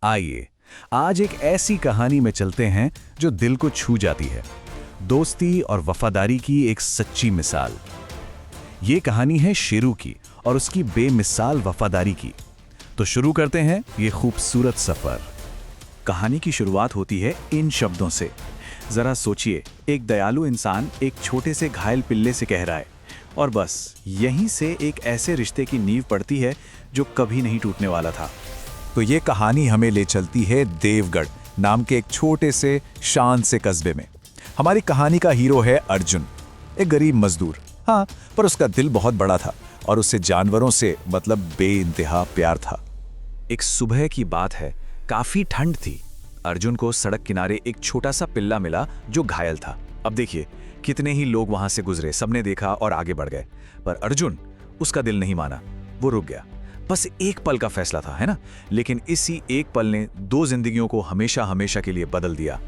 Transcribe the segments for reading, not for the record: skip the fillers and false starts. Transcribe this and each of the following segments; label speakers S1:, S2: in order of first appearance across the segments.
S1: आइए आज एक ऐसी कहानी में चलते हैं जो दिल को छू जाती है। दोस्ती और वफादारी की एक सच्ची मिसाल। ये कहानी है शेरू की और उसकी बेमिसाल वफादारी की। तो शुरू करते हैं ये खूबसूरत सफर। कहानी की शुरुआत होती है इन शब्दों से। जरा सोचिए, एक दयालु इंसान एक छोटे से घायल पिल्ले से कह रहा है, और बस यहीं से एक ऐसे रिश्ते की नींव पड़ती है जो कभी नहीं टूटने वाला था। तो ये कहानी हमें ले चलती है देवगढ़ नाम के एक छोटे से शांत से कस्बे में। हमारी कहानी का हीरो है अर्जुन, एक गरीब मजदूर। हाँ, पर उसका दिल बहुत बड़ा था और उससे जानवरों से मतलब बेइंतहा प्यार था। एक सुबह की बात है, काफी ठंड थी। अर्जुन को सड़क किनारे एक छोटा सा पिल्ला मिला जो घायल था। अब देखिए, कितने ही लोग वहां से गुजरे, सबने देखा और आगे बढ़ गए, पर अर्जुन, उसका दिल नहीं माना। वो रुक गया। बस एक पल का फैसला था, है ना? लेकिन इसी एक पल ने दो जिंदगियों को हमेशा हमेशा के लिए बदल दिया।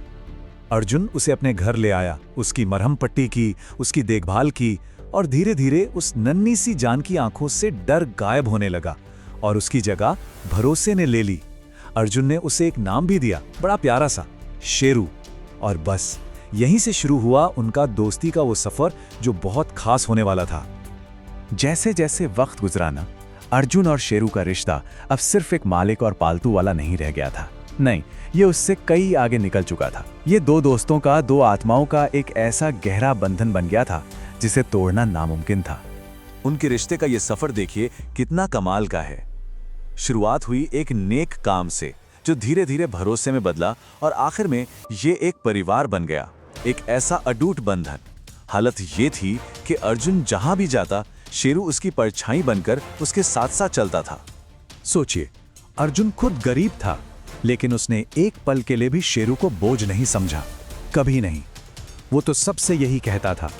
S1: अर्जुन उसे अपने घर ले आया, उसकी मरहम पट्टी की, उसकी देखभाल की, और धीरे धीरे उस नन्ही सी जान की आंखों से डर गायब होने लगा और उसकी जगह भरोसे ने ले ली। अर्जुन ने उसे एक नाम भी दिया, बड़ा प्यारा सा, शेरू। और बस यहीं से शुरू हुआ उनका दोस्ती का वो सफर जो बहुत खास होने वाला था। जैसे जैसे वक्त गुजरा ना, अर्जुन और शेरू का रिश्ता अब सिर्फ एक मालिक और पालतू वाला नहीं रह गया था। नहीं, ये उससे कई आगे निकल चुका था। ये दो दोस्तों का, दो आत्माओं का एक ऐसा गहरा बंधन बन गया था जिसे तोड़ना नामुमकिन था। उनके रिश्ते का ये सफर देखिए कितना कमाल का है। शुरुआत हुई एक नेक काम से जो धीरे धीरे भरोसे में बदला और आखिर में ये एक परिवार बन गया, एक ऐसा अटूट बंधन। हालत ये थी कि अर्जुन जहां भी जाता, शेरू उसकी परछाई बनकर उसके साथ साथ चलता था। सोचिए, अर्जुन खुद गरीब था, लेकिन उसने एक पल के लिए भी शेरू को बोझ नहीं समझा, कभी नहीं। वो तो सबसे यही कहता था,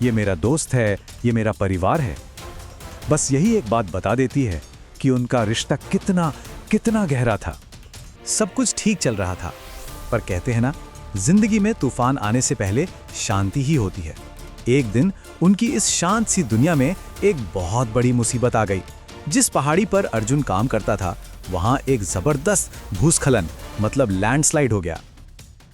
S1: ये मेरा दोस्त है, ये मेरा परिवार है। बस यही एक बात बता देती है कि उनका रिश्ता कितना कितना गहरा था। सब कुछ ठीक चल रहा था, पर कहते हैं ना, जिंदगी में तूफान आने से पहले शांति ही होती है। एक दिन उनकी इस शांत सी दुनिया में एक बहुत बड़ी मुसीबत आ गई। जिस पहाड़ी पर अर्जुन काम करता था, वहां एक जबरदस्त भूस्खलन मतलब लैंडस्लाइड हो गया।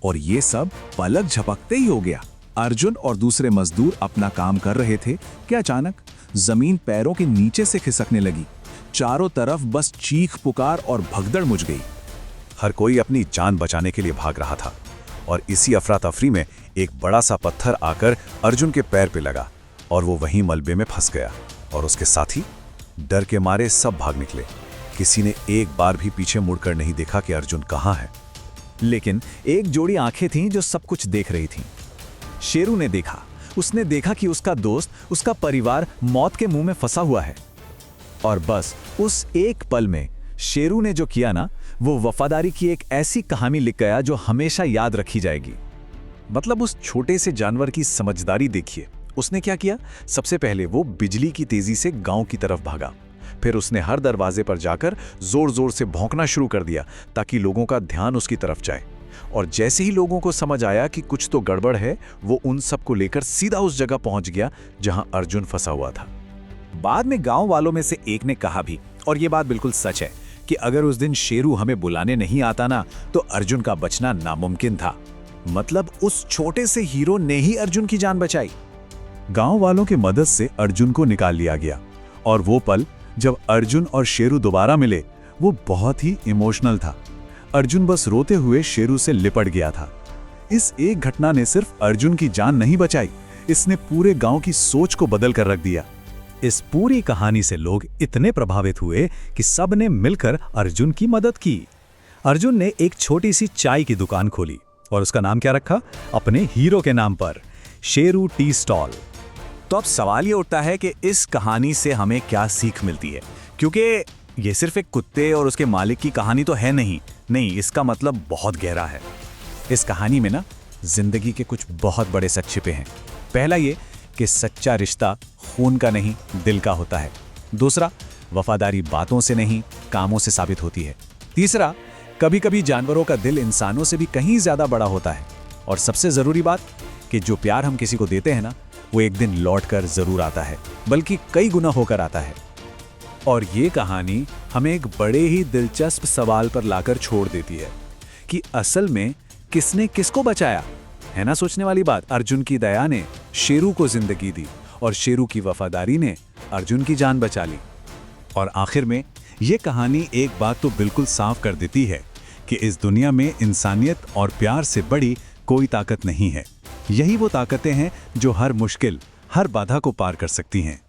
S1: और ये सब पलक झपकते ही हो गया। अर्जुन और दूसरे मजदूर अपना काम कर रहे थे कि अचानक जमीन पैरों के नीचे से खिसकने लगी। चारों तरफ बस चीख पुकार और भगदड़ मच गई। हर कोई अपनी जान बचाने के लिए भाग रहा था और इसी अफरा तफरी में एक बड़ा सा पत्थर आकर अर्जुन के पैर पे लगा और वो वहीं मलबे में फंस गया। और उसके साथी डर के मारे सब भाग निकले। किसी ने एक बार भी पीछे मुड़कर नहीं देखा कि अर्जुन कहाँ है। लेकिन एक जोड़ी आंखें थीं जो सब कुछ देख रही थीं। शेरू ने देखा, उसने देखा कि उसका दोस्त, उसका परिवार मौत के मुंह में फंसा हुआ है। और बस उस एक पल में शेरू ने जो किया ना, वो वफादारी की एक ऐसी कहानी लिख गया जो हमेशा याद रखी जाएगी। मतलब उस छोटे से जानवर की समझदारी देखिए। उसने क्या किया? सबसे पहले वो बिजली की तेजी से गांव की तरफ भागा। फिर उसने हर दरवाजे पर जाकर जोर जोर से भौंकना शुरू कर दिया ताकि लोगों का ध्यान उसकी तरफ जाए। और जैसे ही लोगों को समझ आया कि कुछ तो गड़बड़ है, वो उन सबको लेकर सीधा उस जगह पहुंच गया जहां अर्जुन फंसा हुआ था। बाद में गांव वालों में से एक ने कहा भी, और ये बात बिल्कुल सच है, कि अगर उस दिन शेरू हमें बुलाने नहीं आता ना, तो अर्जुन का बचना नामुमकिन था। मतलब उस छोटे से हीरो ने ही अर्जुन की जान बचाई। गांव वालों की मदद से अर्जुन को निकाल लिया गया और वो पल जब अर्जुन और शेरू दोबारा मिले, वो बहुत ही इमोशनल था। अर्जुन बस रोते हुए शेरू से लिपट गया था। इस एक घटना ने सिर्फ अर्जुन की जान नहीं बचाई, इसने पूरे गांव की सोच को बदल कर रख दिया। इस पूरी कहानी से लोग इतने प्रभावित हुए कि सब ने मिलकर अर्जुन की मदद की। अर्जुन ने एक छोटी सी चाय की दुकान खोली और उसका नाम क्या रखा? अपने हीरो के नाम पर, शेरू टी स्टॉल। तो अब सवाल ये उठता है कि इस कहानी से हमें क्या सीख मिलती है? क्योंकि ये सिर्फ एक कुत्ते और उसके मालिक की कहानी तो है नहीं, इसका मतलब बहुत गहरा है। इस कहानी में ना जिंदगी के कुछ बहुत बड़े सच छिपे हैं। पहला ये कि सच्चा रिश्ता खून का नहीं, दिल का होता है। दूसरा, वफादारी बातों से नहीं, कामों से साबित होती है। तीसरा, कभी कभी जानवरों का दिल इंसानों से भी कहीं ज्यादा बड़ा होता है। और सबसे जरूरी बात कि जो प्यार हम किसी को देते हैं ना, वो एक दिन लौट कर जरूर आता है, बल्कि कई गुना होकर आता है। और ये कहानी हमें एक बड़े ही दिलचस्प सवाल पर लाकर छोड़ देती है कि असल में किसने किसको बचाया। है ना सोचने वाली बात। अर्जुन की दया ने शेरू को जिंदगी दी और शेरू की वफादारी ने अर्जुन की जान बचा ली। और आखिर में ये कहानी एक बात तो बिल्कुल साफ कर देती है कि इस दुनिया में इंसानियत और प्यार से बड़ी कोई ताकत नहीं है। यही वो ताकतें हैं जो हर मुश्किल, हर बाधा को पार कर सकती हैं।